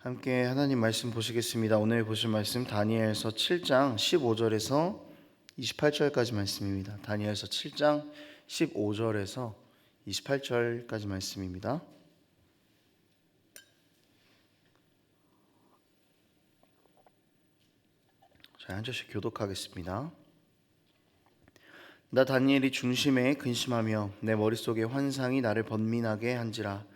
함께 하나님 말씀 보시겠습니다. 오늘 보실 말씀 다니엘서 7장 15절에서 28절까지 말씀입니다. 다니엘서 7장 15절에서 28절까지 말씀입니다. 자, 한 절씩 교독하겠습니다. 나 다니엘이 중심에 근심하며 내 머릿속에 환상이 나를 번민하게 한지라.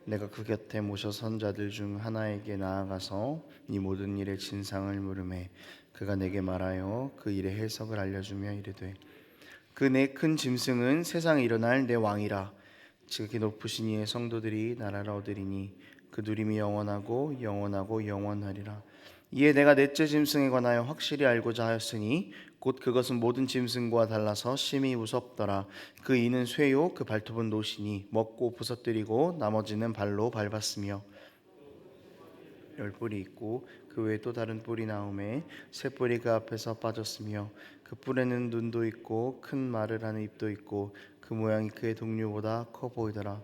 내가 그 곁에 모셔 선 자들 중 하나에게 나아가서 이 모든 일의 진상을 물으매 그가 내게 말하여 그 일의 해석을 알려주며 이르되, 그 내 큰 짐승은 세상에 일어날 내 왕이라. 지극히 높으신 이의 성도들이 나라를 얻으리니 그 누림이 영원하고 영원하고 영원하리라. 이에 내가 넷째 짐승에 관하여 확실히 알고자 하였으니 곧 그것은 모든 짐승과 달라서 심히 무섭더라. 그 이는 쇠요 그 발톱은 노시니 먹고 부서뜨리고 나머지는 발로 밟았으며 열 뿔이 있고 그 외에 또 다른 뿔이 나오매 새 뿔이 그 앞에서 빠졌으며 그 뿔에는 눈도 있고 큰 말을 하는 입도 있고 그 모양이 그의 동류보다 커 보이더라.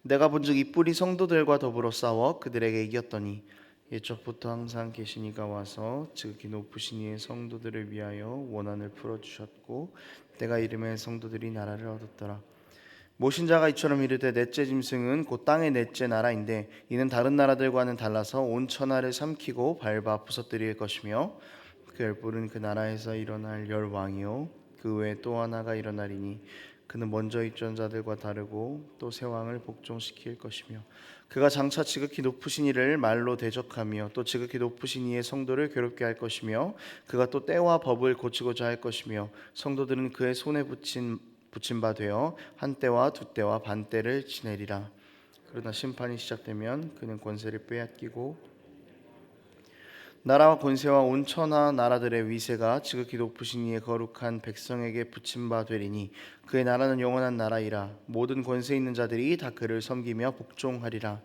내가 본즉 이 뿔이 성도들과 더불어 싸워 그들에게 이겼더니 옛적부터 항상 계신 이가 와서 지극히 높으신 이의 성도들을 위하여 원한을 풀어주셨고 때가 이름에 성도들이 나라를 얻었더라. 모신 자가 이처럼 이르되, 넷째 짐승은 곧 땅의 넷째 나라인데 이는 다른 나라들과는 달라서 온 천하를 삼키고 밟아 부서뜨릴 것이며 그 열뿔은 그 나라에서 일어날 열 왕이요 그 외에 또 하나가 일어나리니 그는 먼저 있던 자들과 다르고 또 새 왕을 복종시킬 것이며 그가 장차 지극히 높으신 이를 말로 대적하며 또 지극히 높으신 이의 성도를 괴롭게 할 것이며 그가 또 때와 법을 고치고자 할 것이며 성도들은 그의 손에 붙인 바 되어 한 때와 두 때와 반 때를 지내리라. 그러나 심판이 시작되면 그는 권세를 빼앗기고 나라와 권세와 온 천하 나라들의 위세가 지극히 높으신 이의 거룩한 백성에게 붙임 바 되리니 그의 나라는 영원한 나라이라. 모든 권세 있는 자들이 다 그를 섬기며 복종하리라.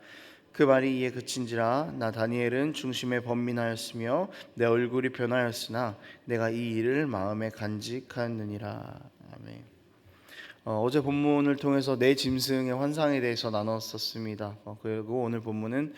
그 말이 이에 그친지라. 나 다니엘은 중심에 번민하였으며 내 얼굴이 변하였으나 내가 이 일을 마음에 간직하느니라. 아멘. 어제 본문을 통해서 내 짐승의 환상에 대해서 나눴었습니다. 그리고 오늘 본문은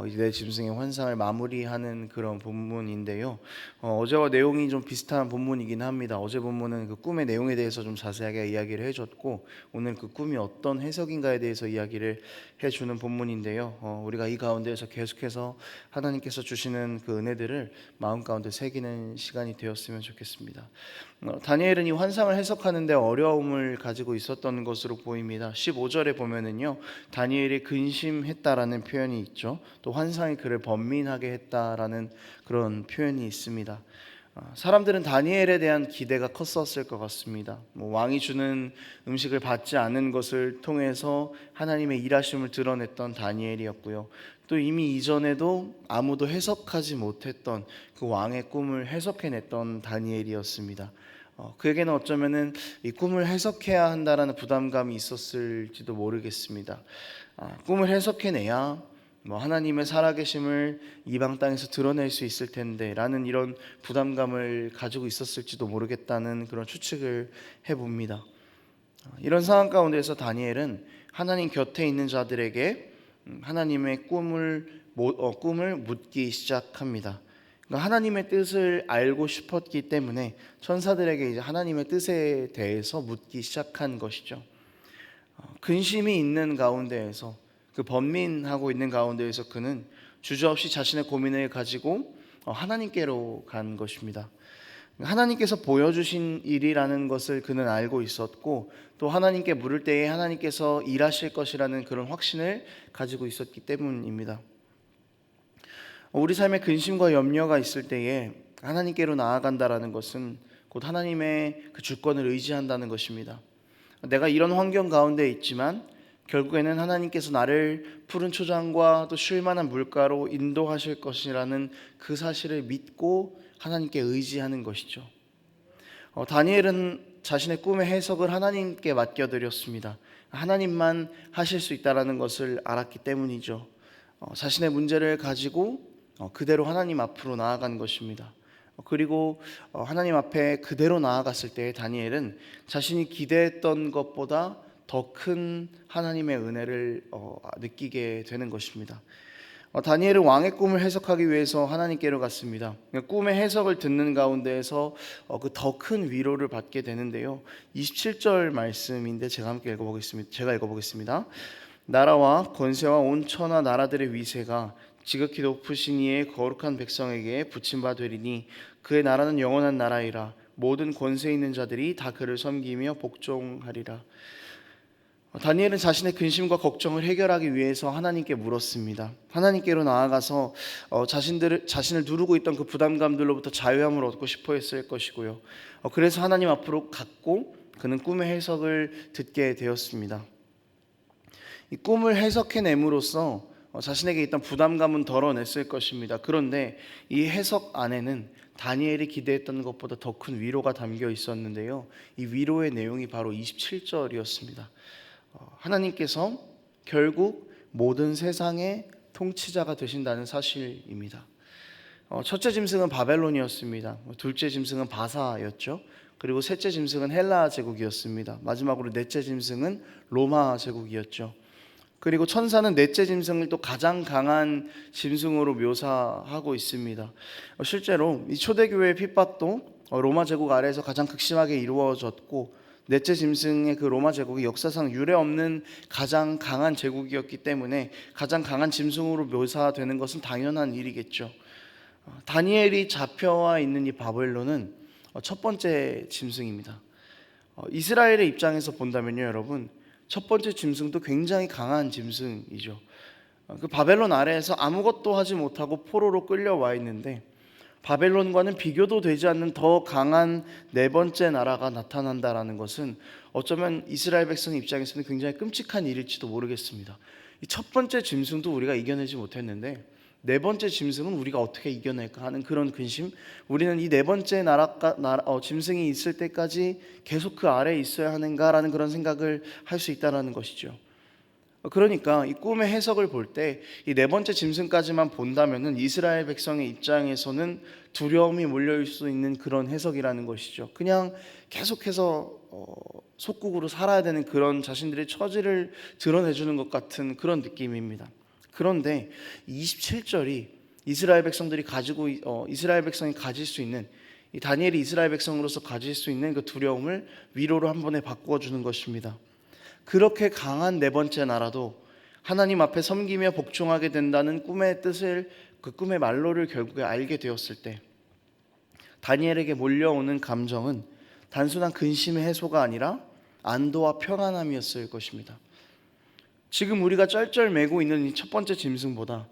이제 내 짐승의 환상을 마무리하는 그런 본문인데요. 어제와 내용이 좀 비슷한 본문이긴 합니다. 어제 본문은 그 꿈의 내용에 대해서 좀 자세하게 이야기를 해줬고 오늘 그 꿈이 어떤 해석인가에 대해서 이야기를 해주는 본문인데요. 우리가 이 가운데에서 계속해서 하나님께서 주시는 그 은혜들을 마음 가운데 새기는 시간이 되었으면 좋겠습니다. 다니엘은 이 환상을 해석하는데 어려움을 가지고 있었던 것으로 보입니다. 15절에 보면은요, 다니엘이 근심했다라는 표현이 있죠. 또 환상이 그를 번민하게 했다라는 그런 표현이 있습니다. 사람들은 다니엘에 대한 기대가 컸었을 것 같습니다. 왕이 주는 음식을 받지 않은 것을 통해서 하나님의 일하심을 드러냈던 다니엘이었고요. 또 이미 이전에도 아무도 해석하지 못했던 그 왕의 꿈을 해석해냈던 다니엘이었습니다. 그에게는 어쩌면은 이 꿈을 해석해야 한다라는 부담감이 있었을지도 모르겠습니다. 꿈을 해석해내야 하나님의 살아계심을 이방 땅에서 드러낼 수 있을 텐데 라는 이런 부담감을 가지고 있었을지도 모르겠다는 그런 추측을 해봅니다. 이런 상황 가운데서 다니엘은 하나님 곁에 있는 자들에게 하나님의 꿈을 묻기 시작합니다. 그러니까 하나님의 뜻을 알고 싶었기 때문에 천사들에게 이제 하나님의 뜻에 대해서 묻기 시작한 것이죠. 근심이 있는 가운데에서 그 번민하고 있는 가운데에서 그는 주저없이 자신의 고민을 가지고 하나님께로 간 것입니다. 하나님께서 보여주신 일이라는 것을 그는 알고 있었고 또 하나님께 물을 때에 하나님께서 일하실 것이라는 그런 확신을 가지고 있었기 때문입니다. 우리 삶에 근심과 염려가 있을 때에 하나님께로 나아간다라는 것은 곧 하나님의 그 주권을 의지한다는 것입니다. 내가 이런 환경 가운데 있지만 결국에는 하나님께서 나를 푸른 초장과 또 쉴만한 물가로 인도하실 것이라는 그 사실을 믿고 하나님께 의지하는 것이죠. 다니엘은 자신의 꿈의 해석을 하나님께 맡겨드렸습니다. 하나님만 하실 수 있다는 것을 알았기 때문이죠. 자신의 문제를 가지고 그대로 하나님 앞으로 나아간 것입니다. 그리고 하나님 앞에 그대로 나아갔을 때 다니엘은 자신이 기대했던 것보다 더 큰 하나님의 은혜를 느끼게 되는 것입니다. 다니엘은 왕의 꿈을 해석하기 위해서 하나님께로 갔습니다. 꿈의 해석을 듣는 가운데에서 그 더 큰 위로를 받게 되는데요. 27절 말씀인데 제가 읽어보겠습니다. 나라와 권세와 온 천하 나라들의 위세가 지극히 높으신 이의 거룩한 백성에게 붙임바 되리니 그의 나라는 영원한 나라이라 모든 권세 있는 자들이 다 그를 섬기며 복종하리라. 다니엘은 자신의 근심과 걱정을 해결하기 위해서 하나님께 물었습니다. 하나님께로 나아가서 자신을 누르고 있던 그 부담감들로부터 자유함을 얻고 싶어 했을 것이고요. 그래서 하나님 앞으로 갔고 그는 꿈의 해석을 듣게 되었습니다. 이 꿈을 해석해냄으로써 자신에게 있던 부담감은 덜어냈을 것입니다. 그런데 이 해석 안에는 다니엘이 기대했던 것보다 더 큰 위로가 담겨 있었는데요. 이 위로의 내용이 바로 27절이었습니다. 하나님께서 결국 모든 세상의 통치자가 되신다는 사실입니다. 첫째 짐승은 바벨론이었습니다. 둘째 짐승은 바사였죠. 그리고 셋째 짐승은 헬라 제국이었습니다. 마지막으로 넷째 짐승은 로마 제국이었죠. 그리고 천사는 넷째 짐승을 또 가장 강한 짐승으로 묘사하고 있습니다. 실제로 이 초대교회의 핍박도 로마 제국 아래에서 가장 극심하게 이루어졌고, 넷째 짐승의 그 로마 제국이 역사상 유례 없는 가장 강한 제국이었기 때문에 가장 강한 짐승으로 묘사되는 것은 당연한 일이겠죠. 다니엘이 잡혀와 있는 이 바벨론은 첫 번째 짐승입니다. 이스라엘의 입장에서 본다면요, 여러분, 첫 번째 짐승도 굉장히 강한 짐승이죠. 그 바벨론 아래에서 아무것도 하지 못하고 포로로 끌려와 있는데 바벨론과는 비교도 되지 않는 더 강한 네 번째 나라가 나타난다라는 것은 어쩌면 이스라엘 백성 입장에서는 굉장히 끔찍한 일일지도 모르겠습니다. 이 첫 번째 짐승도 우리가 이겨내지 못했는데 네 번째 짐승은 우리가 어떻게 이겨낼까 하는 그런 근심, 우리는 이 네 번째 짐승이 있을 때까지 계속 그 아래에 있어야 하는가라는 그런 생각을 할 수 있다는 것이죠. 그러니까 이 꿈의 해석을 볼 때 이 네 번째 짐승까지만 본다면은 이스라엘 백성의 입장에서는 두려움이 몰려올 수 있는 그런 해석이라는 것이죠. 그냥 계속해서 속국으로 살아야 되는 그런 자신들의 처지를 드러내주는 것 같은 그런 느낌입니다. 그런데 27절이 이스라엘 백성이 가질 수 있는, 이 다니엘이 이스라엘 백성으로서 가질 수 있는 그 두려움을 위로로 한 번에 바꾸어 주는 것입니다. 그렇게 강한 네 번째 나라도 하나님 앞에 섬기며 복종하게 된다는 꿈의 뜻을, 그 꿈의 말로를 결국에 알게 되었을 때 다니엘에게 몰려오는 감정은 단순한 근심의 해소가 아니라 안도와 평안함이었을 것입니다. 지금 우리가 쩔쩔매고 있는 이 첫 번째 짐승보다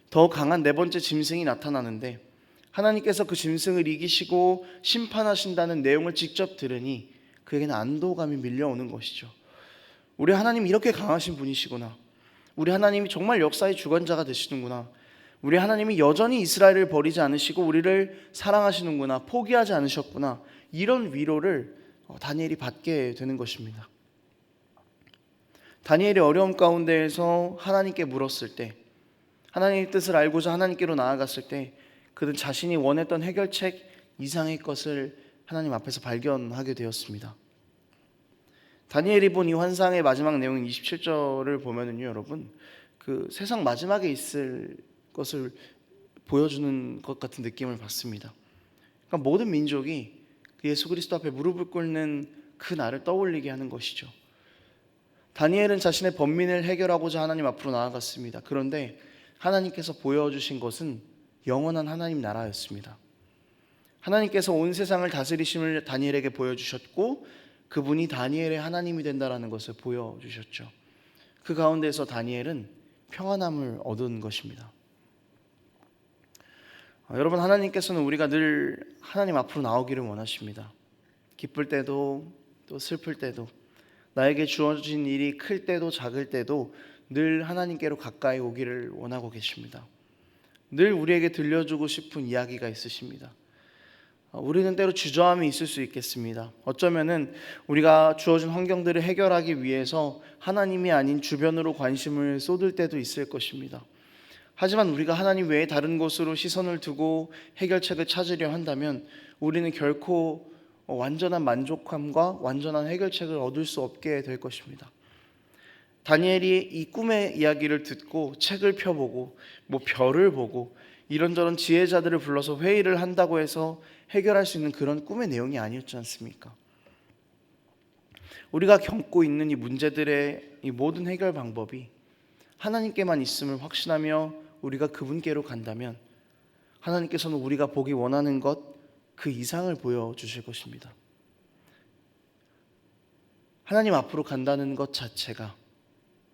더 강한 네 번째 짐승이 나타나는데 하나님께서 그 짐승을 이기시고 심판하신다는 내용을 직접 들으니 그에게는 안도감이 밀려오는 것이죠. 우리 하나님이 이렇게 강하신 분이시구나. 우리 하나님이 정말 역사의 주관자가 되시는구나. 우리 하나님이 여전히 이스라엘을 버리지 않으시고 우리를 사랑하시는구나. 포기하지 않으셨구나. 이런 위로를 다니엘이 받게 되는 것입니다. 다니엘이 어려움 가운데에서 하나님께 물었을 때, 하나님의 뜻을 알고자 하나님께로 나아갔을 때 그는 자신이 원했던 해결책 이상의 것을 하나님 앞에서 발견하게 되었습니다. 다니엘이 본 이 환상의 마지막 내용인 27절을 보면은요, 여러분, 그 세상 마지막에 있을 것을 보여주는 것 같은 느낌을 받습니다. 그러니까 모든 민족이 예수 그리스도 앞에 무릎을 꿇는 그 날을 떠올리게 하는 것이죠. 다니엘은 자신의 번민을 해결하고자 하나님 앞으로 나아갔습니다. 그런데 하나님께서 보여주신 것은 영원한 하나님 나라였습니다. 하나님께서 온 세상을 다스리심을 다니엘에게 보여주셨고 그분이 다니엘의 하나님이 된다는 것을 보여주셨죠. 그 가운데서 다니엘은 평안함을 얻은 것입니다. 여러분, 하나님께서는 우리가 늘 하나님 앞으로 나오기를 원하십니다. 기쁠 때도 또 슬플 때도, 나에게 주어진 일이 클 때도 작을 때도 늘 하나님께로 가까이 오기를 원하고 계십니다. 늘 우리에게 들려주고 싶은 이야기가 있으십니다. 우리는 때로 주저함이 있을 수 있겠습니다. 어쩌면은 우리가 주어진 환경들을 해결하기 위해서 하나님이 아닌 주변으로 관심을 쏟을 때도 있을 것입니다. 하지만 우리가 하나님 외에 다른 곳으로 시선을 두고 해결책을 찾으려 한다면 우리는 결코 완전한 만족함과 완전한 해결책을 얻을 수 없게 될 것입니다. 다니엘이 이 꿈의 이야기를 듣고 책을 펴보고 별을 보고 이런저런 지혜자들을 불러서 회의를 한다고 해서 해결할 수 있는 그런 꿈의 내용이 아니었지 않습니까? 우리가 겪고 있는 이 문제들의 이 모든 해결 방법이 하나님께만 있음을 확신하며 우리가 그분께로 간다면 하나님께서는 우리가 보기 원하는 것 그 이상을 보여주실 것입니다. 하나님 앞으로 간다는 것 자체가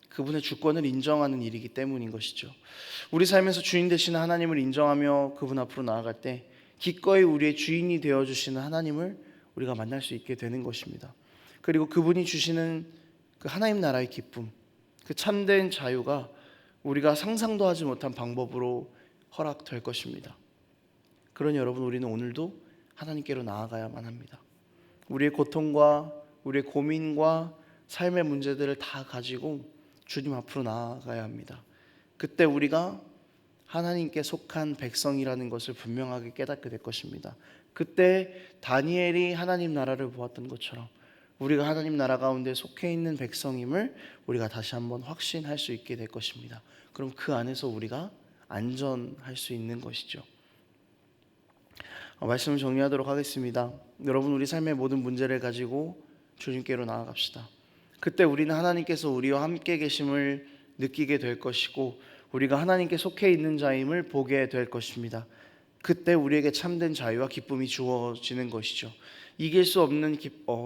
그분의 주권을 인정하는 일이기 때문인 것이죠. 우리 삶에서 주인 되시는 하나님을 인정하며 그분 앞으로 나아갈 때 기꺼이 우리의 주인이 되어주시는 하나님을 우리가 만날 수 있게 되는 것입니다. 그리고 그분이 주시는 그 하나님 나라의 기쁨, 그 참된 자유가 우리가 상상도 하지 못한 방법으로 허락될 것입니다. 그러니 여러분, 우리는 오늘도 하나님께로 나아가야만 합니다. 우리의 고통과 우리의 고민과 삶의 문제들을 다 가지고 주님 앞으로 나아가야 합니다. 그때 우리가 하나님께 속한 백성이라는 것을 분명하게 깨닫게 될 것입니다. 그때 다니엘이 하나님 나라를 보았던 것처럼 우리가 하나님 나라 가운데 속해 있는 백성임을 우리가 다시 한번 확신할 수 있게 될 것입니다. 그럼 그 안에서 우리가 안전할 수 있는 것이죠. 말씀을 정리하도록 하겠습니다. 여러분, 우리 삶의 모든 문제를 가지고 주님께로 나아갑시다. 그때 우리는 하나님께서 우리와 함께 계심을 느끼게 될 것이고 우리가 하나님께 속해 있는 자임을 보게 될 것입니다. 그때 우리에게 참된 자유와 기쁨이 주어지는 것이죠. 이길 수 없는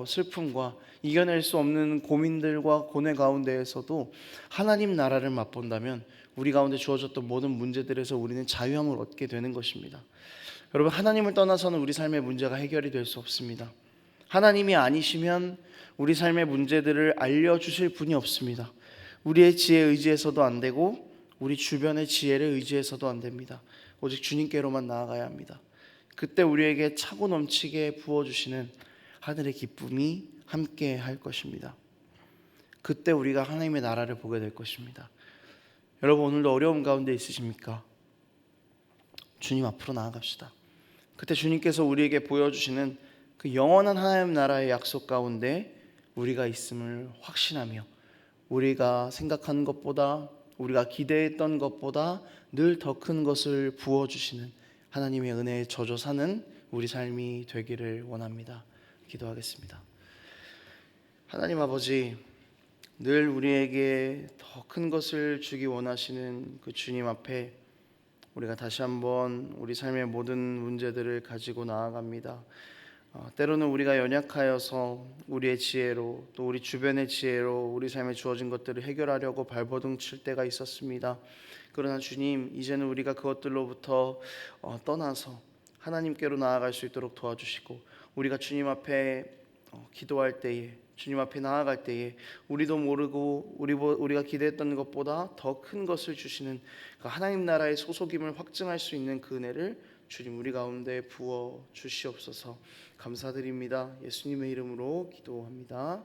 슬픔과 이겨낼 수 없는 고민들과 고뇌 가운데에서도 하나님 나라를 맛본다면 우리 가운데 주어졌던 모든 문제들에서 우리는 자유함을 얻게 되는 것입니다. 여러분, 하나님을 떠나서는 우리 삶의 문제가 해결이 될 수 없습니다. 하나님이 아니시면 우리 삶의 문제들을 알려주실 분이 없습니다. 우리의 지혜에 의지해서도 안 되고 우리 주변의 지혜를 의지해서도 안 됩니다. 오직 주님께로만 나아가야 합니다. 그때 우리에게 차고 넘치게 부어주시는 하늘의 기쁨이 함께 할 것입니다. 그때 우리가 하나님의 나라를 보게 될 것입니다. 여러분, 오늘도 어려움 가운데 있으십니까? 주님 앞으로 나아갑시다. 그때 주님께서 우리에게 보여주시는 그 영원한 하나님 나라의 약속 가운데 우리가 있음을 확신하며 우리가 생각한 것보다 우리가 기대했던 것보다 늘 더 큰 것을 부어주시는 하나님의 은혜에 젖어 사는 우리 삶이 되기를 원합니다. 기도하겠습니다. 하나님 아버지, 늘 우리에게 더 큰 것을 주기 원하시는 그 주님 앞에 우리가 다시 한번 우리 삶의 모든 문제들을 가지고 나아갑니다. 때로는 우리가 연약하여서 우리의 지혜로 또 우리 주변의 지혜로 우리 삶에 주어진 것들을 해결하려고 발버둥 칠 때가 있었습니다. 그러나 주님, 이제는 우리가 그것들로부터 떠나서 하나님께로 나아갈 수 있도록 도와주시고 우리가 주님 앞에 기도할 때에 주님 앞에 나아갈 때에 우리도 모르고 우리가 기대했던 것보다 더 큰 것을 주시는 그 하나님 나라의 소속임을 확증할 수 있는 그 은혜를 주님 우리 가운데 부어 주시옵소서. 감사드립니다. 예수님의 이름으로 기도합니다.